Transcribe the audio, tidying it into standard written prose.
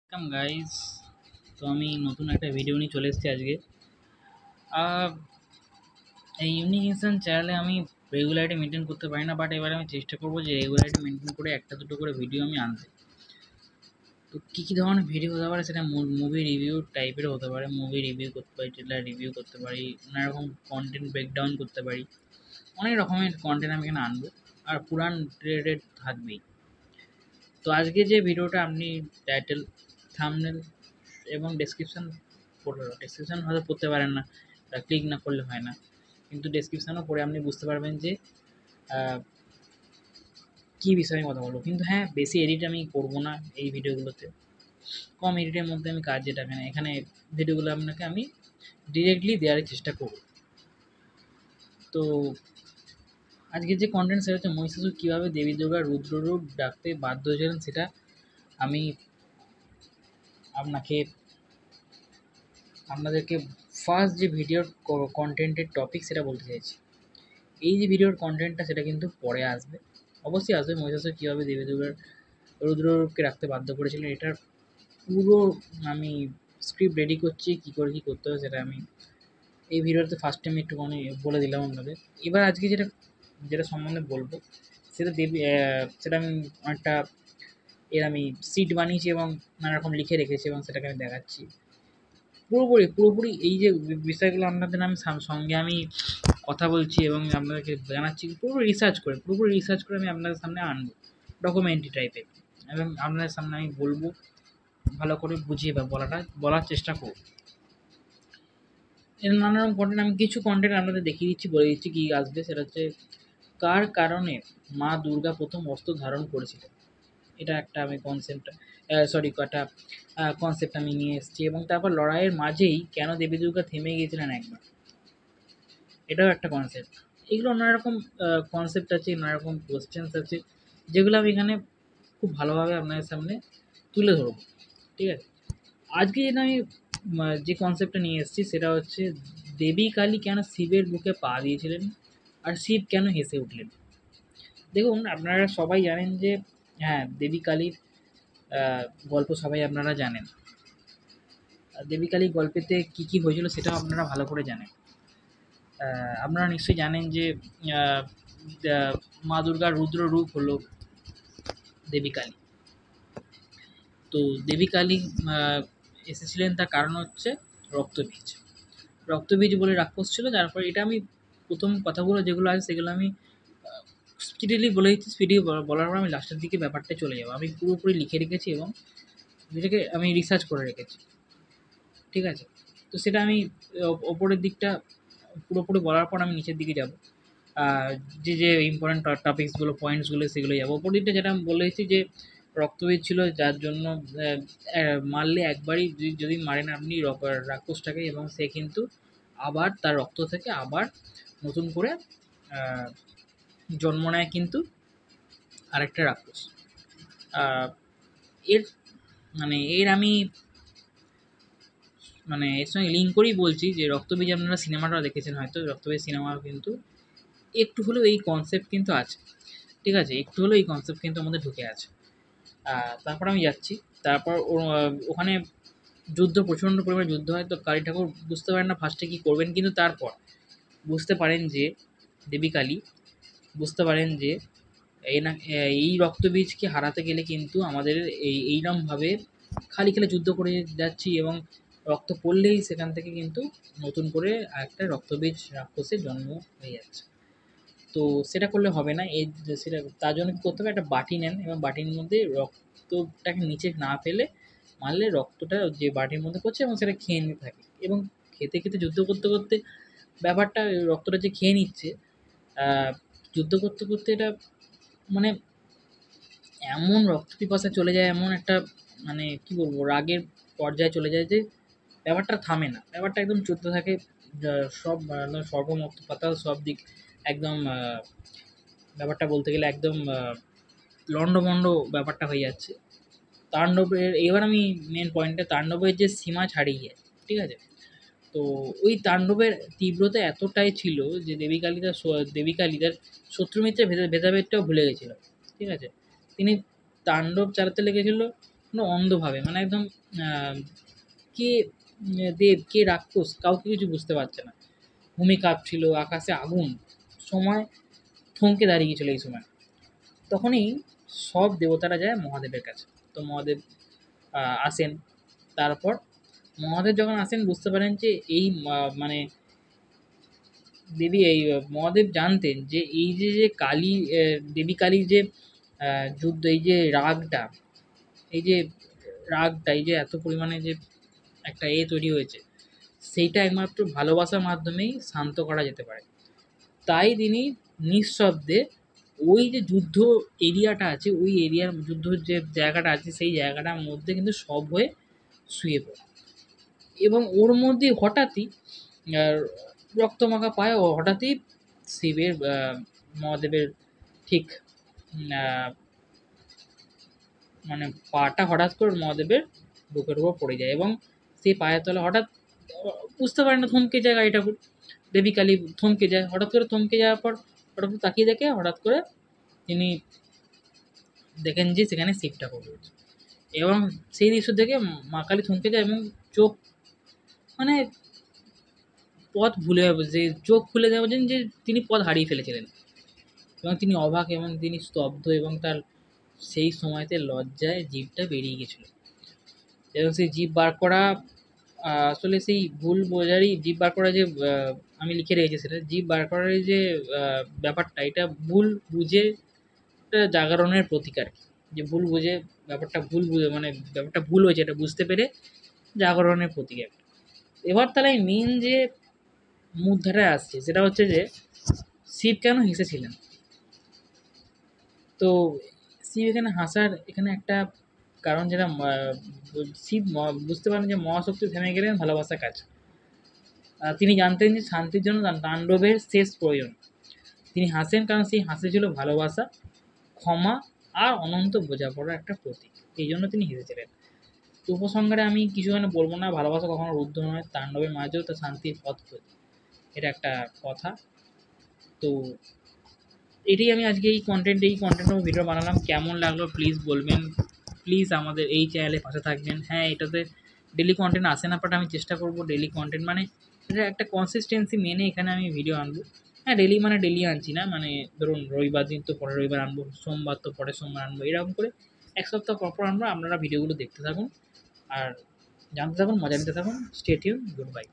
Welcome guys. তো আমি নতুন একটা ভিডিও নিয়ে চলে এসেছি আজকে। আহ, এই ইউনিক ইনসান চ্যানেলে আমি রেগুলারিটি মেনটেন করতে পারি না, বাট এবার আমি চেষ্টা করবো যে রেগুলারিটি মেনটেন করে একটা দুটো করে ভিডিও আমি আনতে। তো কী কী ধরনের ভিডিও হতে পারে, সেটা মুভি রিভিউ টাইপের হতে পারে। মুভি রিভিউ করতে পারি, ট্রেলার রিভিউ করতে পারি, নানা রকম কন্টেন্ট ব্রেকডাউন করতে পারি। অনেক রকমের কন্টেন্ট আমি এখানে আনবো, আর পুরান রিলেটেড থাকবেই। তো আজকে যে ভিডিওটা আপনি টাইটেল, থাম্বনেল এবং ডেসক্রিপশান হয়তো পড়তে পারেন না, ক্লিক না করলে হয় না, কিন্তু ডেসক্রিপশানও পড়ে আপনি বুঝতে পারবেন যে কী বিষয়ে আমি কথা বলবো। কিন্তু হ্যাঁ, বেশি এডিট আমি করবো না এই ভিডিওগুলোতে। কম এডিটের মধ্যে আমি কাজ, যেটা এখানে ভিডিওগুলো আপনাকে আমি ডিরেক্টলি দেওয়ার চেষ্টা করব। তো আজকে যে কন্টেন্ট, সেটা হচ্ছে মহিষাসুর কীভাবে দেবী দুর্গার রুদ্ররূপ ডাকতে বাধ্য হয়েছিলেন, সেটা আমি আপনাকে আপনাদেরকে ফার্স্ট যে ভিডিওর কন্টেন্টের টপিক সেটা বলতে চাইছি। এই যে ভিডিওর কন্টেন্টটা, সেটা কিন্তু পরে আসবে, অবশ্যই আসবে। মহিষাসুর কীভাবে দেবী দুর্গার রুদ্ররূপকে রাখতে বাধ্য করেছিলেন, এটার পুরো আমি স্ক্রিপ্ট রেডি করছি, কী করে কী করতে হবে সেটা আমি এই ভিডিওতে ফার্স্ট টাইম একটুখানি বলে দিলাম আপনাদের। এবার আজকে যেটা যেটা সম্বন্ধে বলবো, সেটা সেটা আমি অনেকটা আমি সিট বানিয়েছি এবং নানা রকম লিখে রেখেছি, এবং সেটাকে আমি দেখাচ্ছি পুরোপুরি এই যে বিষয়গুলো আপনাদের আমি সঙ্গে আমি কথা বলছি এবং আপনাদেরকে জানাচ্ছি, পুরোপুরি রিসার্চ করে আমি আপনাদের সামনে আনবো, ডকুমেন্টারি টাইপের, এবং আপনাদের সামনে আমি বলবো, ভালো করে বুঝিয়ে বা বলার চেষ্টা করব। এর নানা রকম কন্টেন্ট, আমি কিছু কন্টেন্ট আপনাদের দেখিয়ে দিচ্ছি, বলে দিচ্ছি কী আসবে। সেটা হচ্ছে, কার কারণে মা দুর্গা প্রথম অস্ত্র ধারণ করেছিলেন। এটা একটা আমি একটা কনসেপ্ট আমি নিয়ে এসেছি। এবং তারপর লড়াইয়ের মাঝেই কেন দেবী দুর্গা থেমে গিয়েছিলেন একবার, এটাও একটা কনসেপ্ট। এগুলো নানা রকম কনসেপ্ট আছে, নানা রকম কোয়েশ্চেন্স আছে, যেগুলো আমি এখানে খুব ভালোভাবে আপনাদের সামনে তুলে ধরবো। ঠিক আছে, আজকে যেটা আমি যে কনসেপ্টটা নিয়ে এসেছি, সেটা হচ্ছে দেবী কালী কেন শিবের বুকে পা দিয়েছিলেন, আর শিব কেন হেসে উঠলেন। দেখুন, আপনারা সবাই জানেন যে, হ্যাঁ, দেবী কালীর গল্প সবাই আপনারা জানেন। দেবী কালীর গল্পেতে কী কী হয়েছিল সেটাও আপনারা ভালো করে জানেন। আপনারা নিশ্চয়ই জানেন যে আহ, মা দুর্গার রুদ্র রূপ হলো দেবী কালী। তো দেবী কালী এসেছিলেন, তার কারণ হচ্ছে রক্তবীজ। রক্তবীজ বলে রাক্ষস ছিল। তারপর এটা আমি প্রথম কথাগুলো যেগুলো আছে সেগুলো আমি স্পিডিলি বলে দিচ্ছি। বলার পর আমি লাস্টের দিকে ব্যাপারটা চলে যাবো। আমি পুরোপুরি লিখে রেখেছি এবং যেটাকে আমি রিসার্চ করে রেখেছি। ঠিক আছে, তো সেটা আমি ওপরের দিকটা পুরোপুরি বলার পর আমি নিচের দিকে যাব। যে যে ইম্পর্ট্যান্ট টপিকসগুলো, পয়েন্টসগুলো, সেগুলো যাবো। ওপর দিকটা যেটা আমি বলেছি যে রক্তবীজ ছিল, যার জন্য মারলে একবারই, যদি মারেন আপনি রাক্ষসটাকে, এবং সে কিন্তু আবার তার রক্ত থেকে আবার নতুন করে আহ, জন্ম নেয় কিন্তু আরেকটা রাক্ষস। আহ, এর এর আমি এর সঙ্গে লিঙ্ক করেই বলছি যে রক্তবীজ, আপনারা সিনেমাটা দেখেছেন হয়তো, রক্তবীজ সিনেমা কিন্তু একটু হলেও এই কনসেপ্ট কিন্তু আছে। ঠিক আছে, একটু হলেও এই কনসেপ্ট কিন্তু আমাদের ঢুকে আছে। তারপর আমি যাচ্ছি। তারপর ওখানে প্রচণ্ড পরিমাণে যুদ্ধ হয়। তো কালী ঠাকুর বুঝতে পারেন না ফার্স্টে কী করবেন, কিন্তু তারপর বুঝতে পারেন যে দেবী কালী বুঝতে পারেন যে এই রক্তবীজকে হারাতে গেলে কিন্তু আমাদের এইরকমভাবে খালি খালি যুদ্ধ করে যাচ্ছি, এবং রক্ত পড়লেই সেখান থেকে কিন্তু নতুন করে একটা রক্তবীজ রাক্ষসের জন্ম হয়ে যাচ্ছে। তো সেটা করলে হবে না। সেটা তার জন্য কী করতে হবে, একটা বাটি নেন এবং বাটির মধ্যে রক্তটাকে নিচে না ফেলে মারলে রক্তটা যে বাটির মধ্যে পড়ছে এবং সেটা খেয়ে নিতে থাকে, এবং খেতে খেতে যুদ্ধ করতে করতে ব্যাপারটা, রক্তটা যে খেয়ে নিচ্ছে, যুদ্ধ করতে করতে এটা মানে এমন রক্ত পিপাসা চলে যায়, এমন একটা কী বলবো, রাগের পর্যায়ে চলে যায় যে ব্যাপারটা থামে না, ব্যাপারটা একদম চলতে থাকে। সব সর্বমুক্ত পাতাল সব দিক একদম ব্যাপারটা বলতে গেলে একদম লণ্ডভণ্ড ব্যাপারটা হয়ে যাচ্ছে। তাণ্ডবের, এবার আমি মেন পয়েন্টে, তাণ্ডবের যে সীমা ছাড়িয়ে যায়। ঠিক আছে, তো ওই তাণ্ডবের তীব্রতা এতটাই ছিল যে দেবী কালী তার শত্রু মিত্রের ভেদাভেদটাও ভুলে গেছিল। ঠিক আছে, তিনি তাণ্ডব চালাতে লেগেছিল, পুরো অন্ধভাবে, মানে একদম কে দেব কে রাক্ষস কাউকে কিছু বুঝতে পারছে না। ভূমি কাঁপছিল, আকাশে আগুন, সময় থমকে দাঁড়িয়ে গেছিল এই সময়। তখনই সব দেবতারা যায় মহাদেবের কাছে। তো মহাদেব আসেন। তারপর মহাদেব যখন আসেন বুঝতে পারেন যে এই মানে দেবী এই মহাদেব জানতেন যে এই যে কালী, দেবী কালীর যে যুদ্ধ, এই যে রাগটা, এই যে এই যে এত পরিমাণে যে একটা তৈরি হয়েছে, সেইটা একমাত্র ভালোবাসার মাধ্যমেই শান্ত করা যেতে পারে। তাই তিনি নিঃশব্দে ওই যে যুদ্ধ এরিয়াটা আছে, ওই এরিয়ার যুদ্ধর যে জায়গাটা আছে, সেই জায়গাটার মধ্যে কিন্তু সব হয়ে শুয়ে পড়ে। এবং ওর মধ্যে হঠাৎই আহ, রক্তমাখা পায়ে ও হঠাৎই শিবের মহাদেবের ঠিক মানে পাটা হঠাৎ করে মহাদেবের বুকের উপর পড়ে যায়, এবং সেই পায়ের তলে হঠাৎ বুঝতে পারে না, থমকে যায় গাড়ি ঠাকুর। দেবী কালী থমকে যায়, হঠাৎ করে থমকে যাওয়ার পর হঠাৎ করে তাকিয়ে দেখে, হঠাৎ করে তিনি দেখেন যে সেখানে শিব ঠাকুর রয়েছে। এবং সেই দৃশ্য দেখে মা কালী থমকে যায় এবং চোখ, মানে পথ ভুলে যাবে, যে চোখ খুলে যাবে যে তিনি পথ হারিয়ে ফেলেছিলেন। এবং তিনি অবাক এবং তিনি স্তব্ধ, এবং তার সেই সময়তে লজ্জায় জিভটা বেরিয়ে গেছিল। এবং সেই জিভ বার করা আসলে সেই ভুল বোঝারই, জিভ বার করা যে আমি লিখে রেখেছি সেটা, জিভ বার করার এই যে ব্যাপারটা, এটা ভুল বুঝে একটা জাগরণের প্রতীক আর কি। যে ভুল বুঝে ব্যাপারটা, ভুল বুঝে মানে ব্যাপারটা ভুল হয়েছে এটা বুঝতে পেরে জাগরণের প্রতীক একটা। এবার তাহলে মেন যে মুদ্রাটায় আসছে সেটা হচ্ছে যে শিব কেন হেসেছিলেন। তো শিব এখানে হাসার এখানে একটা কারণ, যেটা শিব বুঝতে পারেন যে মহাশক্তি থেমে গেলেন ভালোবাসার কাছে। তিনি জানতেন যে শান্তির জন্য তাণ্ডবের শেষ প্রয়োজন। তিনি হাসেন কারণ সেই হাসি ছিল ভালোবাসা, ক্ষমা আর অনন্ত বোঝাপড়ার একটা প্রতীক। এই জন্য তিনি হেসেছিলেন। তো উপসংহারে আমি কিছু এখানে বলবো না, ভালোবাসা কখনো রুদ্ধ নয়, তাণ্ডবের মাঝেও তার শান্তির পথ খোঁজে, এটা একটা কথা। তো এটাই আমি আজকে এই কন্টেন্ট ভিডিও বানালাম। কেমন লাগলো প্লিজ বলবেন। প্লিজ আমাদের এই চ্যানেলে পাশে থাকবেন। হ্যাঁ, এটাতে ডেলি কন্টেন্ট আসে না, বাট আমি চেষ্টা করবো ডেলি কন্টেন্ট, মানে এটা একটা কনসিস্টেন্সি মেনে এখানে আমি ভিডিও আনবো। হ্যাঁ, ডেলি মানে ডেলি আনছি না, মানে ধরুন রবিবার দিন তো পরের রবিবার আনবো, সোমবার তো পরের সোমবার আনবো, এরকম করে এক সপ্তাহ পর পর আনবো। আপনারা ভিডিওগুলো দেখতে থাকুন আর জানতে থাকুন, মজা নিতে থাকুন। Stay tune, good bye.